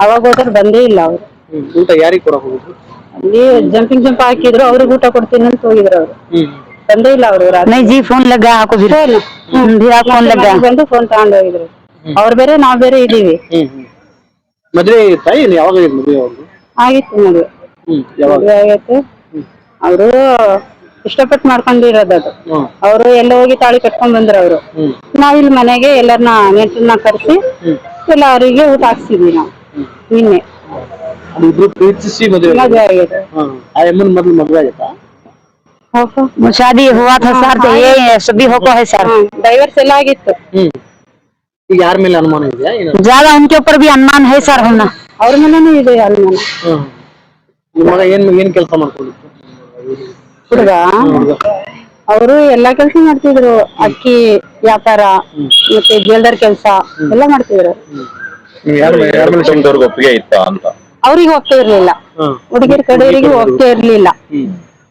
ಅವಾಗ ಹೋದ್ರೆ ಬಂದೇ ಇಲ್ಲ ಅವ್ರು. ಊಟ ಯಾರಿಗೆ ಕೊಡಕ್ ಹೋಗಿದ್ರು? ಅಲ್ಲಿ ಜಂಪಿಂಗ್ ಜಂಪ್ ಹಾಕಿದ್ರು, ಅವ್ರಿಗೆ ಊಟ ಕೊಡ್ತೀನಿ ಅಂತ ಹೋಗಿದ್ರು ಅವ್ರು. ಬಂದೇ ಇಲ್ಲ ಅವರು. नहीं जी फोन लगा आपको भी फोन लगा ಬಂದು ಫೋನ್ ತಗೊಂಡು ಹೋಗಿದ್ರು. ಅವ್ರು ಬೇರೆ ನಾವ್ ಬೇರೆ ಇದೀವಿ. ಮದ್ವೆ ತಾಯಿ ಯಾವಾಗ ಮದ್ವೆ ಆಗಿತ್ತು ಮದುವೆ. ಮದುವೆ ಆಗೈತೆ. ಅವರು ಇಷ್ಟಪಟ್ಟು ಮಾಡ್ಕೊಂಡಿರೋದು ಅದು. ಅವರು ಎಲ್ಲ ಹೋಗಿ ತಾಳಿ ಕಟ್ಕೊಂಡ್ ಬಂದ್ರು ಅವರು. ನಾವಿಲ್ಲಿ ಮನೆಗೆ ಎಲ್ಲರನ್ನ ನೆಂಟರನ್ನ ಕರೆಸಿ ಎಲ್ಲ ಅವರಿಗೆ ಊಟ ಹಾಕ್ಸಿದ್ವಿ ನಾವು ನಿನ್ನೆ. ಪ್ರೀತಿಸಿ ಮದುವೆ ಆಗೈತೆ. ಮೊದಲು ಮದುವೆ ಆಗೈತಾ? शादी हुआ था सर, तो ये सभी होको है सर। ಡೈವರ್ಸ್ ಎಲ್ಲ ಆಗಿತ್ತು. ಈಗ ಯಾರ ಮೇಲೆ ಅನುಮಾನ ಇದೆಯಾ? ज्यादा उनके ऊपर भी अनुमान है सर होना। ಅವ್ರ ಮೇಲೇನೂ ಇದೆ ಅನುಮಾನ. ಮಗ ಏನ್ ಕೆಲಸ ಮಾಡ್ಕೊಂಡಿತ್ತು ಹುಡುಗ? ಅವರು ಎಲ್ಲಾ ಕೆಲಸ ಮಾಡ್ತಿದ್ರು. ಅಕ್ಕಿ ವ್ಯಾಪಾರ ಮತ್ತೆ ಜ್ಯುವೆಲ್ಲರ್ ಕೆಲಸ ಎಲ್ಲ ಮಾಡ್ತಿದ್ರು. ಒಪ್ಪಿಗೆ ಇತ್ತಾ ಅಂತ? ಅವ್ರಿಗೆ ಹೋಗ್ತಾ ಇರ್ಲಿಲ್ಲ, ಹುಡುಗಿರ್ ಕಡೆಯವರಿಗೆ ಹೋಗ್ತಾ ಇರ್ಲಿಲ್ಲ.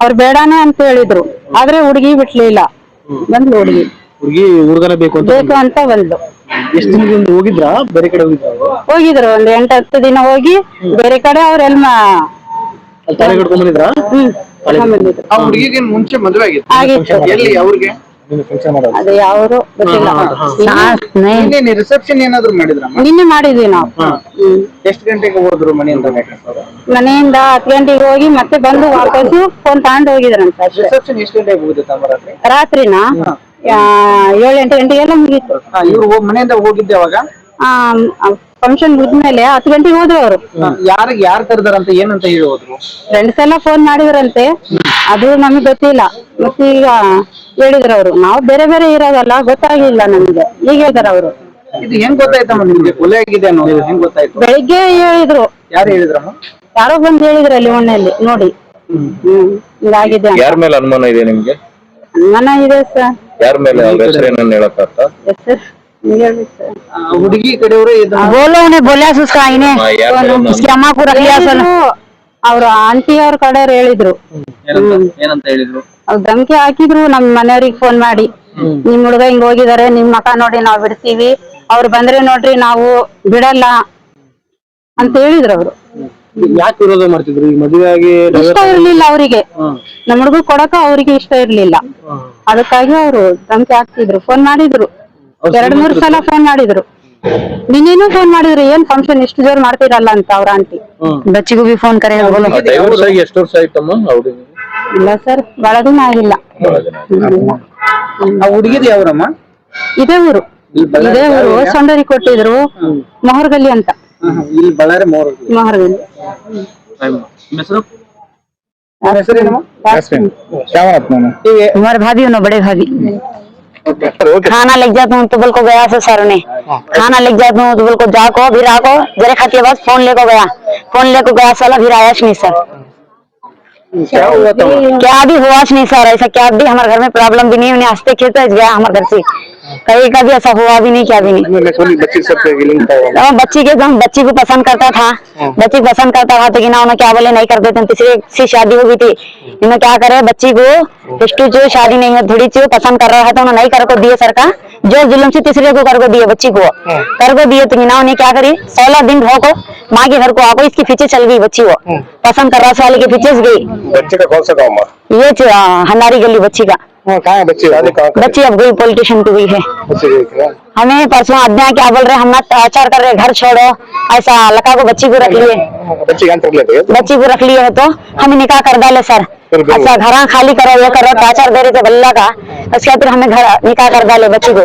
ಅವ್ರು ಬೇಡಾನೆ ಅಂತ ಹೇಳಿದ್ರು, ಆದ್ರೆ ಹುಡುಗಿ ಬಿಡ್ಲಿಲ್ಲ. ಬಂದ್ಲು ಹುಡುಗಿ ಹುಡುಗನ ಬೇಕು ಅಂತ ಬಂದ್ಲು. ಎಷ್ಟು ದಿನದಿಂದ ಹೋಗಿದ್ರಾ? ಬೇರೆ ಕಡೆ ಹೋಗಿದ್ರು, ಒಂದ್ 8-10 ದಿನ ಹೋಗಿ ಬೇರೆ ಕಡೆ ಅವ್ರೆಲ್ಲ ಕಟ್ಕೊಂಡ್ ಬಂದಿದ್ರಾ? ಹುಡುಗಿಗೆ ಮುಂಚೆ ಮದುವೆ ಆಗಿತ್ತು. ಎಲ್ಲಿ ಅವ್ರಿಗೆ? ಅದೇ ಯಾವ್ದು ಗೊತ್ತಿಲ್ಲ. ರಿಸೆಪ್ಷನ್ ಏನಾದ್ರು ಮಾಡಿದ್ರಮ್ಮ? ನಿನ್ನೆ ಮಾಡಿದ್ವಿ ನಾವು. ಎಷ್ಟು ಗಂಟೆಗೆ ಹೋದ್ರು ಮನೆಯಿಂದ? ಮನೆಯಿಂದ 10 ಗಂಟೆಗೆ ಹೋಗಿ ಮತ್ತೆ ಬಂದು ವಾಪಸ್ಸು ಫೋನ್ ತಗೊಂಡು ಹೋಗಿದ್ರಂತ. ರಿಸೆಪ್ಷನ್ ಎಷ್ಟು ಗಂಟೆಗೆ ಹೋಗುತ್ತೆ? ರಾತ್ರಿನ 7-8 ಗಂಟೆಗೆಲ್ಲ ಮುಗೀತು. ಇವ್ರು ಮನೆಯಿಂದ ಹೋಗಿದ್ದೆ ಅವಾಗ? ಫಂಕ್ಷನ್ ಮುಗಿದ್ಮೇಲೆ 10 ಗಂಟೆಗೆ ಹೋದ್ರು ಅವರು. ಯಾರು ಕರೆದಾರಂತ ಏನಂತ ಹೇಳಿ ಹೋದ್ರು? ಫ್ರೆಂಡ್ಸ್ ಎಲ್ಲ ಫೋನ್ ಮಾಡಿದ್ರಂತೆ, ಅದು ನಮಗ್ ಗೊತ್ತಿಲ್ಲ. ಮತ್ತೆ ಈಗ ಹೇಳಿದ್ರು ಅವರು, ನಾವು ಬೇರೆ ಬೇರೆ ಇರೋದಲ್ಲ, ಗೊತ್ತಾಗಿಲ್ಲ ನಮ್ಗೆ. ಈಗ ಹೇಳ್ತಾರ ಅವರು. ಇದು ಹೆಂಗ್ ಗೊತ್ತಾಯ್ತಮ್ಮ ನಿಮ್ಗೆ ಕೊಲೆ ಆಗಿದೆ ಅನ್ನೋದು? ಹೆಂಗ್ ಗೊತ್ತಾಯ್ತು? ಬೆಳಿಗ್ಗೆ ಹೇಳಿದ್ರು. ಯಾರು ಹೇಳಿದ್ರಮ್ಮ? ಯಾರೋ ಬಂದು ಹೇಳಿದ್ರು ಅಲ್ಲಿ ಮಣ್ಣಲ್ಲಿ ನೋಡಿ. ಹಿಂಗಾಗಿದೆ. ಯಾರ ಮೇಲೆ ಅನುಮಾನ ಇದೆ ನಿಮ್ಗೆ? ಅನುಮಾನ ಇದೆ ಸರ್. ಯಾರ ಮೇಲೆ? ಅವ್ರ ಹೆಸರೇನನ್ನ ಹೇಳಕ್ಕಾಗ್ತಾ? ಹುಡುಗಿ ಕಡೆಯವರು बोलो उन्हें बोला उसका इन्हें उसकी अम्मा को रख लिया सर। ಅವ್ರ ಆಂಟಿ ಅವ್ರ ಕಡೆಯವ್ರು ಹೇಳಿದ್ರು. ಏನಂತ ಹೇಳಿದ್ರು? ಅವ್ರು ಧಮಕಿ ಹಾಕಿದ್ರು ನಮ್ ಮನೆಯವ್ರಿಗೆ ಫೋನ್ ಮಾಡಿ, ನಿಮ್ ಹುಡುಗ ಹಿಂಗ್ ಹೋಗಿದಾರೆ, ನಿಮ್ ಮಕ ನೋಡಿ ನಾವ್ ಬಿಡ್ತೀವಿ, ಅವ್ರು ಬಂದ್ರೆ ನೋಡ್ರಿ ನಾವು ಬಿಡಲ್ಲ ಅಂತ ಹೇಳಿದ್ರು ಅವ್ರು. ಯಾಕೆ ವಿರೋಧ ಮಾಡ್ತಿದ್ರು? ಈಗ ಮದುವೆ ಆಗಿ ಇಷ್ಟ ಇರ್ಲಿಲ್ಲ ಅವರಿಗೆ, ನಮ್ ಹುಡುಗ ಕೊಡಕ ಅವ್ರಿಗೆ ಇಷ್ಟ ಇರ್ಲಿಲ್ಲ. ಅದಕ್ಕಾಗಿ ಅವ್ರು ಧಮಕಿ ಹಾಕ್ತಿದ್ರು. ಫೋನ್ ಮಾಡಿದ್ರು 2-3 ಸಲ ಫೋನ್ ಮಾಡಿದ್ರು. ನಿನ್ನೇನು ಫೋನ್ ಮಾಡಿದ್ರು, ಏನ್ ಫಂಕ್ಷನ್ ಇಷ್ಟು ಜೋರ್ ಮಾಡ್ತೀರಲ್ಲ ಅಂತ ಅವ್ರ ಆಂಟಿ. बच्ची को भी फोन करे बोलो। ಡೈವರ್ಸ್ ಆಗಿ ಎಷ್ಟು ವರ್ಷ ಆಯ್ತಮ್ಮ? ಇಲ್ಲ ಸರ್, ಬಹಳ ದಿನ ಆಗಿಲ್ಲ. ಹುಡುಗಿದು ಯಾವ್ರಮ್ಮ? ಇದೇ ಊರು ಸೊಂಡರಿ ಕೊಟ್ಟಿದ್ರು, ಮೊಹರ್ಗಲ್ಲಿ ಅಂತ. ಇಲ್ಲಿ ಬಳ್ಳಾರಿ ಮೊಹರ್ಗಲ್ಲಿ. हमारे भाभी हो ना, बड़े भाभी। खाना लेके जाता हूँ तो बोल को गया से सर ने खाना लेके जाता हूँ तो बोल को जाको फिर आको जरे खाती बस फोन लेको गया साला, फिर आया नहीं सर। क्या भी हुआ नहीं सर, ऐसा क्या भी हमारे घर में प्रॉब्लम भी नहीं, उन्हें हंसते खेलते गया हमारे घर से, कहीं का भी ऐसा हुआ भी नहीं, क्या भी नहीं। बच्ची के बच्ची को पसंद करता था, बच्ची को पसंद करता था तो उन्हें क्या बोले नहीं कर देते। तीसरी से शादी हो गई थी, इन्हें क्या करे बच्ची को जो शादी नहीं है थोड़ी सी पसंद कर रहा है तो उन्हें नहीं कर को दिए सरकार, जो जुल्म से तीसरे को कर को दिए, बच्ची को कर को दिए तो उन्हें क्या करी 16 दिन हो को माँ के घर को आको इसके पीछे चल गई, बच्ची को पसंद कर रहा साले के पीछे गई। बच्चे का कौन सा गाँव? ये हनारी गली बच्ची का। कहाँ है बच्ची? बच्ची अब गई पॉलिटिशियन को गई है। हमें परसों आज्ञा क्या बोल रहे, हम अचार कर रहे, घर छोड़ो ऐसा लका को बच्ची को रख लिए, बच्ची को रख लिए है तो हमें निकाह कर डाले सर। ऐसा घर खाली करो ये करो टाचार दे रहे थे बल्ला का, उसके बाद फिर हमें घर निकाह कर डाले बच्ची को।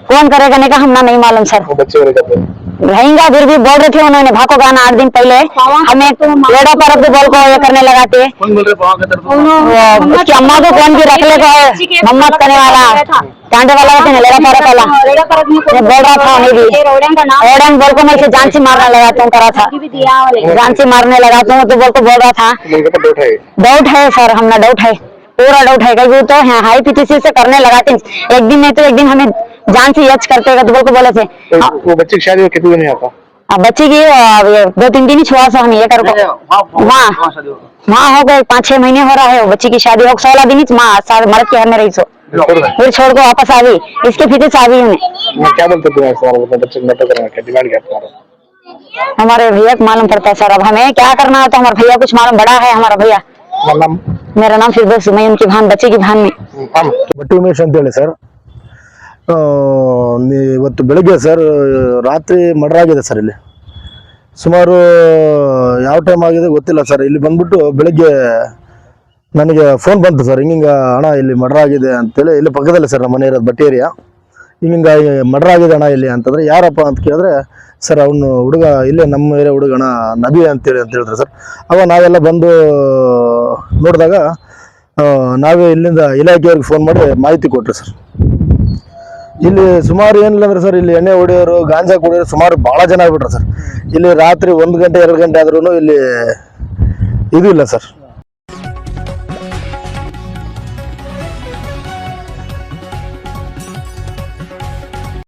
कौन करेगा निकाह हमने नहीं मालूम सर। रहेंगा फिर भी बोल रहे थे उन्होंने भाको गाना 8 दिन पहले हमें लेडा पर बोल को ये करने लगाते। उसकी अम्मा को कौन भी रख लेगा मम्मत करने वाला कांडे वाला होते हैं, लेडा परत वाला बोल रहा था उन्हें भी ओडंग बोल को मैं जानसी मारने लगाता हूँ करा था, जानसी मारने लगाता हूँ तो बोल को बोल रहा था। डाउट है सर, हमने डाउट है, पूरा डाउट है क्योंकि तो हाई पीटीसी से करने लगाते हैं, एक दिन नहीं तो एक दिन हमें जान से यच करते तो बोल को बोले थे। वो बच्चे की शादी में कितने दिन आता? अब बच्ची की 2-3 दिन ही छुआ सा हम ये कर को वहाँ हो गए 5-6 महीने हो रहा है वो बच्ची की शादी हो 16 दिन ही माँ मर्द के घर में रही सो फिर छोड़ को वापस आ गई इसके पीछे से आ गई उन्हें। क्या बोलते तुम्हारे बच्चे नाटक करने का डिमांड क्या तुम्हारा? हमारे भैया को मालूम पड़ता है सर अब हमें क्या करना है तो हमारा भैया कुछ मालूम बड़ा है हमारा भैया। मेरा नाम फिरदौस मैं उनकी भान बच्चे की भान में ಬಟ್ಟಿ ಉಮೇಶ್ ಅಂತ ಹೇಳಿ ಸರ್ ಇವತ್ತು ಬೆಳಗ್ಗೆ ಸರ್ ರಾತ್ರಿ ಮರ್ಡರ್ ಆಗಿದೆ ಸರ್ ಇಲ್ಲಿ ಸುಮಾರು ಯಾವ ಟೈಮ್ ಆಗಿದೆ ಗೊತ್ತಿಲ್ಲ ಸರ್ ಇಲ್ಲಿ ಬಂದ್ಬಿಟ್ಟು ಬೆಳಗ್ಗೆ ನನಗೆ ಫೋನ್ ಬಂತು ಸರ್ ಹಿಂಗ ಅಣ್ಣ ಇಲ್ಲಿ ಮರ್ಡರ್ ಆಗಿದೆ ಅಂತೇಳಿ ಇಲ್ಲಿ ಪಕ್ಕದಲ್ಲೇ ಸರ್ ನಮ್ಮ ಮನೆ ಇರೋದು ಬಟ್ಟಿ ಏರಿಯಾ ಹಿಂಗ ಮರ್ಡರ್ ಆಗಿದೆ ಅಣ್ಣ ಇಲ್ಲಿ ಅಂತಂದ್ರೆ ಯಾರಪ್ಪ ಅಂತ ಕೇಳಿದ್ರೆ ಸರ್ ಅವನು ಹುಡುಗ ಇಲ್ಲೇ ನಮ್ಮ ಏರಿಯಾ ಹುಡುಗಣ ನಬಿ ಅಂತ ಹೇಳಿದ್ರು ಸರ್ ಅವ ನಾವೆಲ್ಲ ಬಂದು ನೋಡಿದಾಗ ನಾವೇ ಇಲ್ಲಿಂದ ಇಲಾಖೆಯವ್ರಿಗೆ ಫೋನ್ ಮಾಡಿ ಮಾಹಿತಿ ಕೊಟ್ರಿ ಸರ್ ಇಲ್ಲಿ ಸುಮಾರು ಏನಿಲ್ಲ ಅಂದ್ರೆ ಸರ್ ಇಲ್ಲಿ ಎಣ್ಣೆ ಹೊಡೆಯೋರು ಗಾಂಜಾ ಕುಡಿಯೋರು ಸುಮಾರು ಭಾಳ ಜನ ಆಗ್ಬಿಟ್ರು ಸರ್ ಇಲ್ಲಿ ರಾತ್ರಿ 1 ಗಂಟೆ 2 ಗಂಟೆ ಆದ್ರೂ ಇಲ್ಲಿ ಇದು ಇಲ್ಲ ಸರ್